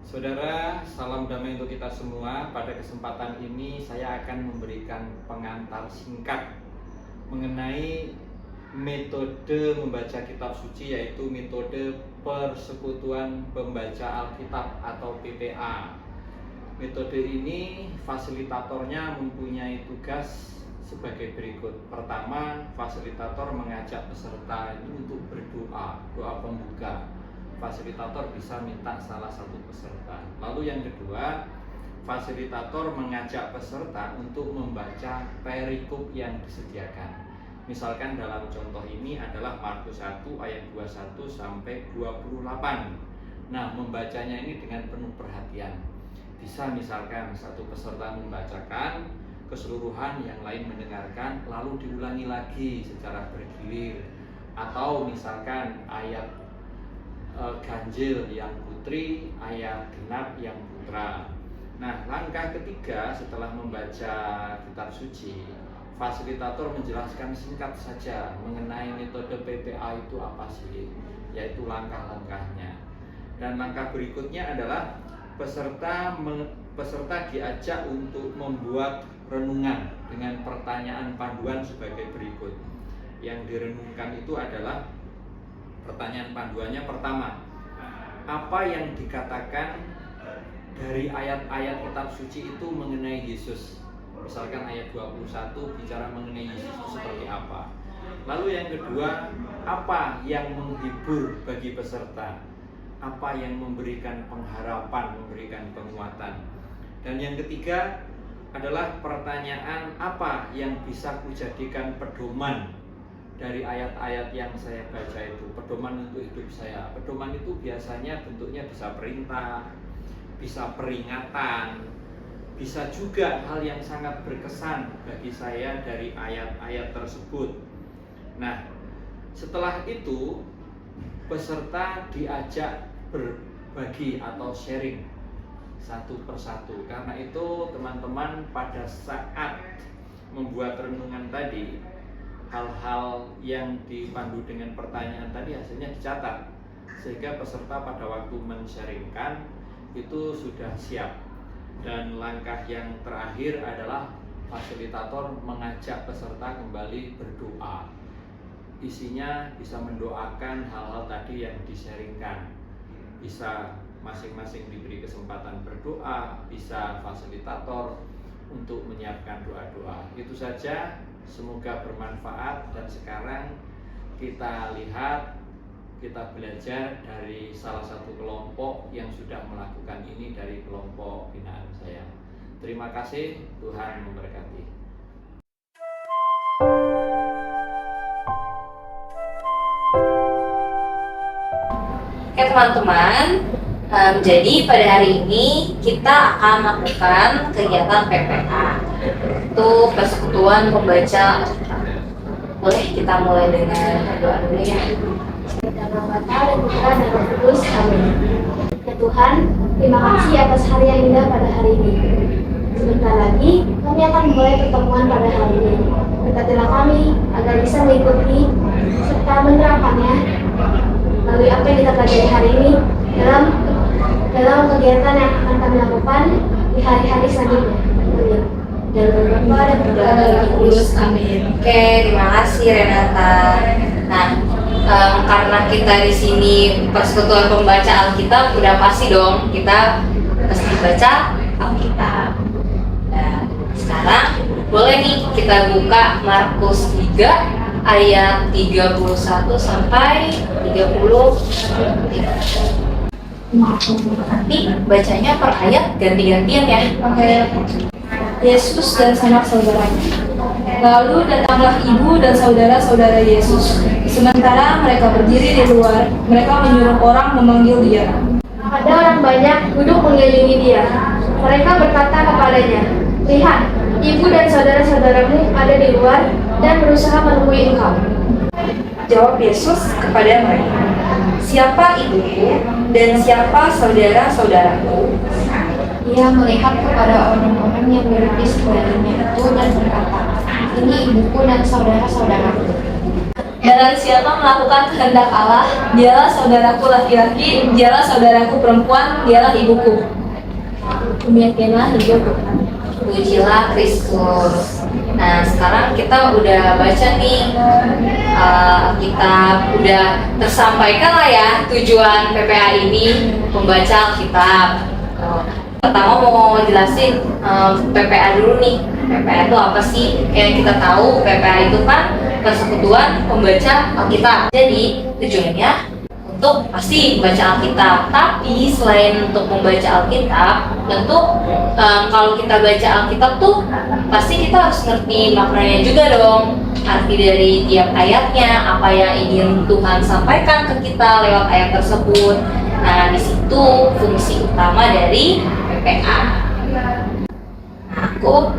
Saudara, salam damai untuk kita semua. Pada kesempatan ini saya akan memberikan pengantar singkat mengenai metode membaca kitab suci, yaitu metode Persekutuan Pembaca Alkitab atau PPA. Metode ini fasilitatornya mempunyai tugas sebagai berikut. Pertama, fasilitator mengajak peserta itu untuk berdoa, doa pembuka. Fasilitator bisa minta salah satu peserta. Lalu yang kedua, fasilitator mengajak peserta untuk membaca perikop yang disediakan. Misalkan dalam contoh ini adalah Markus 1 ayat 21 sampai 28. Nah, membacanya ini dengan penuh perhatian. Bisa misalkan satu peserta membacakan keseluruhan, yang lain mendengarkan, lalu diulangi lagi secara bergilir. Atau misalkan ayat ganjil yang putri, ayat genap yang putra. Nah, langkah ketiga setelah membaca kitab suci, fasilitator menjelaskan singkat saja mengenai metode PPA itu apa sih, yaitu langkah-langkahnya. Dan langkah berikutnya adalah peserta diajak untuk membuat renungan dengan pertanyaan panduan sebagai berikut. Yang direnungkan itu adalah pertanyaan panduannya. Pertama, apa yang dikatakan dari ayat-ayat kitab suci itu mengenai Yesus? Misalkan ayat 21 bicara mengenai Yesus itu seperti apa. Lalu yang kedua, apa yang menghibur bagi peserta? Apa yang memberikan pengharapan, memberikan penguatan? Dan yang ketiga adalah pertanyaan, apa yang bisa kujadikan pedoman dari ayat-ayat yang saya baca itu, pedoman untuk hidup saya. Pedoman itu biasanya bentuknya bisa perintah, bisa peringatan, bisa juga hal yang sangat berkesan bagi saya dari ayat-ayat tersebut. Nah, setelah itu peserta diajak berbagi atau sharing satu persatu. Karena itu teman-teman pada saat membuat renungan tadi, hal-hal yang dipandu dengan pertanyaan tadi hasilnya dicatat, sehingga peserta pada waktu men-sharingkan itu sudah siap. Dan langkah yang terakhir adalah fasilitator mengajak peserta kembali berdoa. Isinya bisa mendoakan hal-hal tadi yang di-sharingkan. Bisa masing-masing diberi kesempatan berdoa, bisa fasilitator untuk menyiapkan doa-doa. Itu saja, semoga bermanfaat. Dan sekarang kita lihat, kita belajar dari salah satu kelompok yang sudah melakukan ini, dari kelompok binaan saya. Terima kasih, Tuhan memberkati. Oke teman-teman, jadi pada hari ini kita akan melakukan kegiatan PPA, itu Persekutuan Pembaca Alkitab. Boleh kita mulai dengan doa dulu ya. Dalam Bapa dan Putra dan Roh Kudus, amin. Ya Tuhan, terima kasih atas hari yang indah pada hari ini. Sebentar lagi kami akan mulai pertemuan pada hari ini. Berkatilah kami agar bisa mengikuti serta menerapkannya melalui apa yang kita pelajari hari ini dalam kegiatan yang akan kami lakukan di hari-hari selanjutnya. Amin. Dalam Bapa dan Putra dan Roh Kudus, amin. Oke, terima kasih Renata. Nah, karena kita di sini Persekutuan Pembaca Alkitab, udah pasti dong kita mesti baca Alkitab. Nah, sekarang boleh nih kita buka Markus 3 ayat 31 sampai 33. Nanti bacanya per ayat ganti-gantian ya. Oke. Yesus dan sanak saudaranya. Lalu datanglah ibu dan saudara-saudara Yesus. Sementara mereka berdiri di luar, mereka menyuruh orang memanggil dia. Ada orang banyak duduk mengelilingi dia. Mereka berkata kepadanya, "Lihat, ibu dan saudara-saudaramu ada di luar dan berusaha menemui engkau." Jawab Yesus kepada mereka, "Siapa ibuku dan siapa saudara-saudaraku?" Ia melihat kepada orang-orang yang duduk di sekelilingnya itu dan berkata, "Ini ibuku dan saudara-saudaraku." Barang siapa melakukan kehendak Allah, dialah saudaraku laki-laki, dialah saudaraku perempuan, dialah ibuku. Demikianlah hidup. Pujilah Kristus. Nah, sekarang kita udah baca nih, kita udah tersampaikan lah ya tujuan PPA ini, membaca Alkitab. Pertama mau jelasin PPA dulu nih. PPA itu apa sih? Yang kita tahu PPA itu kan Persekutuan Pembaca Alkitab. Jadi tujuannya untuk pasti membaca Alkitab. Tapi selain untuk membaca Alkitab, tentu kalau kita baca Alkitab tuh pasti kita harus ngerti maknanya juga dong. Arti dari tiap ayatnya, apa yang ingin Tuhan sampaikan ke kita lewat ayat tersebut. Nah, di situ fungsi utama dari PPA. Nah, aku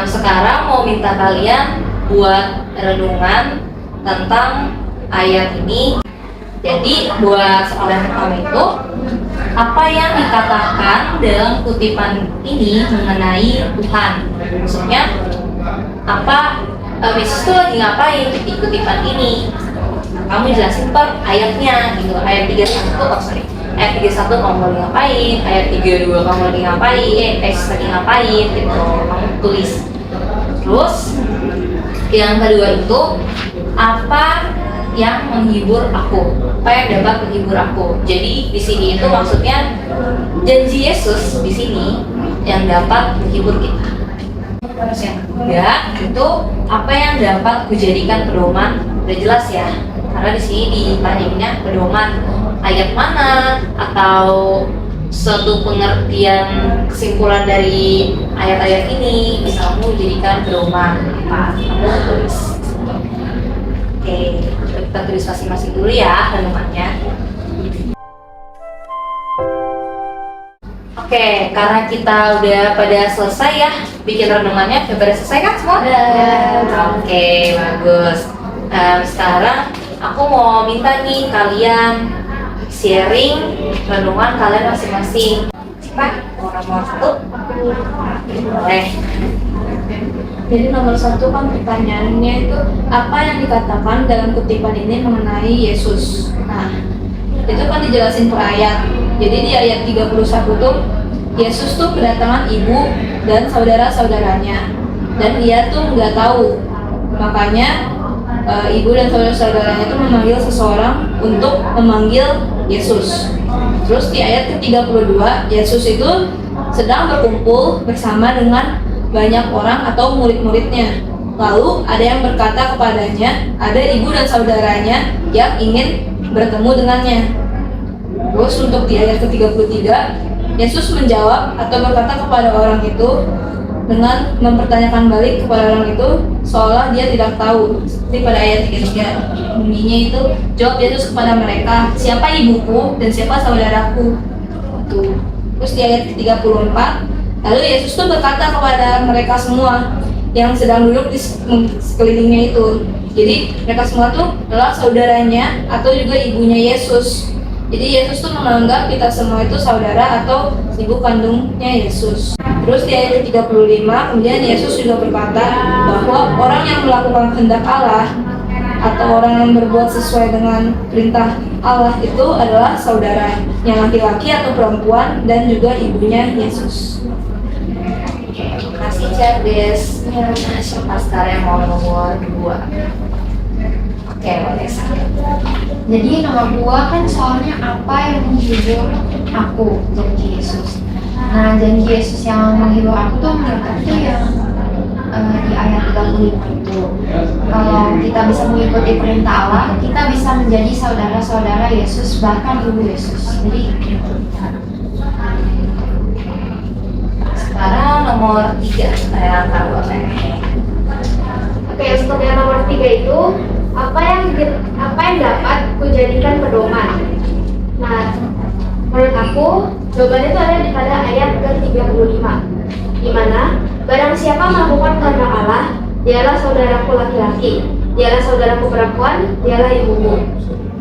sekarang mau minta kalian buat renungan tentang ayat ini. Jadi buat soalan pertama itu, apa yang dikatakan dalam kutipan ini mengenai Tuhan? Maksudnya apa Yesus itu lagi ngapain di kutipan ini? Kamu jelasin per ayatnya gitu. Ayat 31, ayat 31 kamu lagi ngapain, ayat 32 kamu lagi ngapain, Yesus lagi ngapain gitu. Kamu tulis. Terus yang kedua itu, apa yang menghibur aku? Apa yang dapat menghibur aku? Jadi di sini itu maksudnya janji Yesus di sini yang dapat menghibur kita. Terus yang ketiga itu, apa yang dapat kujadikan pedoman? Udah jelas ya, karena di sini ditanyainnya pedoman ayat mana atau suatu pengertian kesimpulan dari ayat-ayat ini bisa kamu jadikan pedoman apa? Kamu tulis. Oke, kita tulis masing-masing dulu ya renungannya. Oke, karena kita udah pada selesai ya bikin renungannya, udah pada selesai kan semua? Oke, bagus. Sekarang aku mau minta nih kalian sharing renungan kalian masing-masing. Siapa? Nomor 1? Boleh. Jadi nomor 1 kan pertanyaannya itu, apa yang dikatakan dalam kutipan ini mengenai Yesus? Nah, itu kan dijelasin per ayat. Jadi di ayat 31 tuh, Yesus tuh kedatangan ibu dan saudara-saudaranya, dan dia tuh nggak tahu. Makanya ibu dan saudara-saudaranya tuh memanggil seseorang untuk memanggil Yesus. Terus di ayat ke-32, Yesus itu sedang berkumpul bersama dengan banyak orang atau murid-muridnya. Lalu ada yang berkata kepadanya, ada ibu dan saudaranya yang ingin bertemu dengannya. Terus untuk di ayat ke-33, Yesus menjawab atau berkata kepada orang itu dengan mempertanyakan balik kepada orang itu seolah dia tidak tahu. Seperti pada ayat 33 bunyinya itu, jawab Yesus kepada mereka, siapa ibuku dan siapa saudaraku? Tuh. Terus di ayat ke-34, lalu Yesus tuh berkata kepada mereka semua yang sedang duduk di sekelilingnya itu. Jadi mereka semua tuh adalah saudaranya atau juga ibunya Yesus. Jadi Yesus tuh menganggap kita semua itu saudara atau ibu kandungnya Yesus. Terus di ayat 35 kemudian Yesus juga berkata bahwa orang yang melakukan kehendak Allah atau orang yang berbuat sesuai dengan perintah Allah itu adalah saudara yang laki-laki atau perempuan dan juga ibunya Yesus. Terima kasih Cerdes. Nah, siapa sekarang yang mau nomor 2? Oke, boleh. Jadi nomor 2 kan soalnya apa yang menghibur aku, janji Yesus. Nah, janji Yesus yang menghibur aku tuh menurut aku yang di ayat 35 itu. Kalau kita bisa mengikuti perintah Allah, kita bisa menjadi saudara-saudara Yesus, bahkan ibu Yesus. Jadi Sekarang nomor 3 saya akan boleh. Oke, untuk yang nomor 3 itu apa yang dapat kujadikan pedoman. Nah, menurut aku jawabannya itu ada pada ayat ke-35, di mana barang siapa melakukan kehendak Allah, dialah saudaraku laki-laki, dialah saudaraku perempuan, dialah ibumu.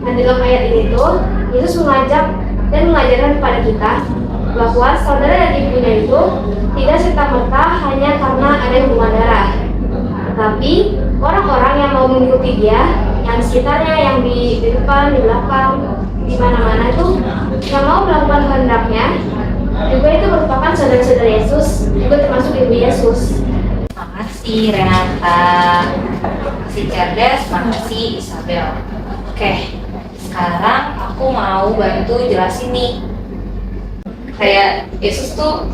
Nah, dalam ayat ini tuh Yesus mengajak dan mengajarkan kepada kita bahwa saudara dan ibunya itu tidak serta-merta hanya karena ada hubungan darah, tetapi orang-orang yang mau mengikuti dia yang sekitarnya, yang di depan, di belakang, di mana-mana itu yang mau melakukan kehendaknya juga itu merupakan saudara-saudara Yesus, juga termasuk ibu Yesus. Makasih Renata, makasih Cerdas, makasih Isabel. Oke, sekarang aku mau bantu jelasin nih. Kayak Yesus tuh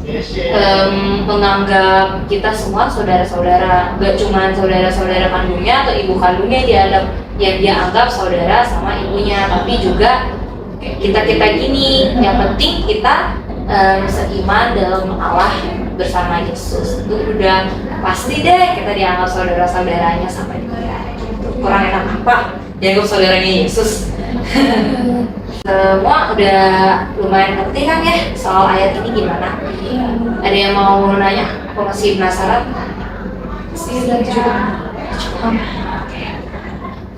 menganggap kita semua saudara-saudara, gak cuma saudara-saudara kandungnya atau ibu kandungnya yang dia anggap saudara sama ibunya, tapi juga kita gini. Yang penting kita seiman dalam Allah bersama Yesus. Itu udah pasti deh kita dianggap saudara-saudaranya sama dia. Kurang enak apa? Dianggap saudaranya Yesus. Semua udah lumayan ngerti kan ya soal ayat ini gimana? Ada yang mau nanya? Aku masih penasaran. Sudah cukup.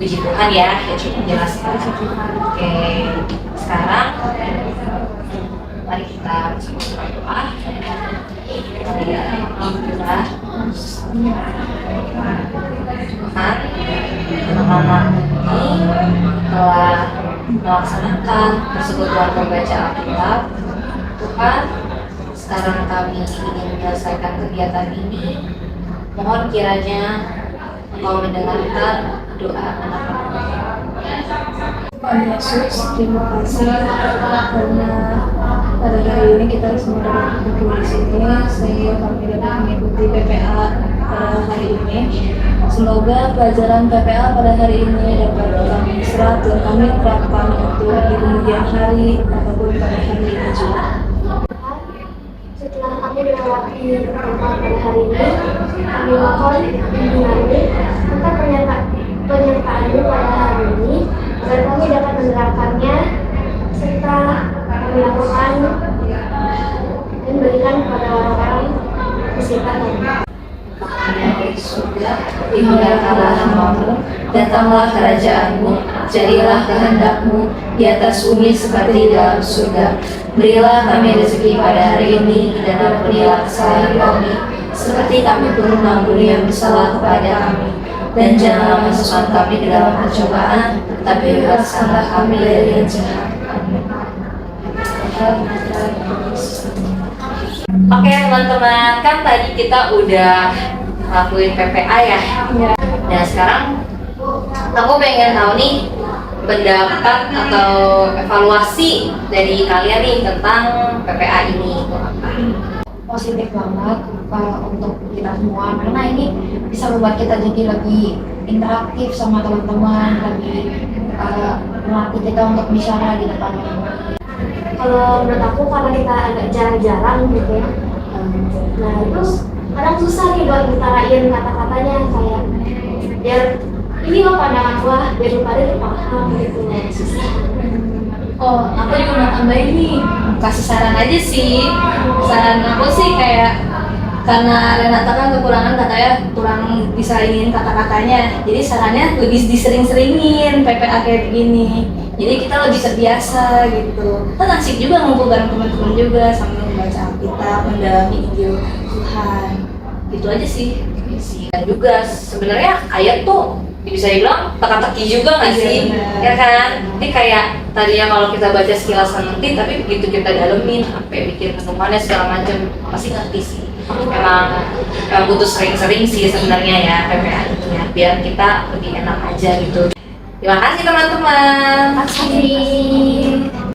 Puji Tuhan ya cukup jelas. Oke, sekarang mari kita berdoa. Tuhan, anak-anak ini telah melaksanakan persekutuan membaca Alkitab. Tuhan, sekarang kami ingin menyelesaikan kegiatan ini. Mohon kiranya Engkau mendengarkan doa anak-anak. Tuhan Yesus, terima kasih karena pada hari ini kita semua dapat berkumpul di sini sehingga kami dapat mengikuti PPA pada hari ini. Semoga pelajaran PPA pada hari ini dapat kami serap dan kami terapkan untuk di kemudian hari ataupun pada hari ini juga. Setelah kami melewati pertemuan pada hari ini, kami mohon bimbinganmu tentang penyertaanmu pada hari ini, agar kami dapat menerapkannya serta melakukan dan berikan kepada orang-orang di sekitar kami. Dari surga, dimuliakanlah namamu, datanglah kerajaanmu, jadilah kehendakmu di atas bumi seperti dalam surga. Berilah kami rezeki pada hari ini, dan ampunilah kesalahan kami, seperti kami pun mengampuni yang bersalah kepada kami. Dan janganlah masukkan kami ke dalam percobaan, tapi bebaskanlah kami dari yang jahat. Oke teman-teman, kan tadi kita udah ngelakuin PPA ya. Nah sekarang aku pengen tahu nih pendapat atau evaluasi dari kalian nih tentang PPA ini. Positif banget untuk kita semua, karena ini bisa membuat kita jadi lebih interaktif sama teman-teman, lebih melatih kita untuk bicara di depan umum. Kalau menurut aku karena kita agak jarang-jarang gitu ya, nah terus kadang susah nih buat ngutarain kata-katanya, kayak biar ini loh pandangan gua, biar lu pada paham gitu, susah. Oh, aku juga mau tambahin nih, kasih saran aja sih. Saran aku sih kayak karena Renata kan kekurangan katanya, kurang bisa ingin kata-katanya. Jadi sarannya lebih disering-seringin PPA kayak begini. Jadi kita lebih terbiasa gitu. Kan asik juga ngumpul bareng teman-teman juga sambil membaca Alkitab, mendalami Injil Tuhan. Gitu aja sih. Dan juga sebenarnya ayat tuh bisa dibilang teka-teki juga nggak sih? Ya kan? Ini kayak tadinya kalau kita baca sekilas ngerti, tapi begitu kita dalemin, sampai bikin renungannya segala macam, pasti ngerti sih. Emang butuh sering-sering sih sebenarnya ya PPA ini ya, biar kita lebih enak aja gitu. Terima kasih teman-teman. Terima kasih.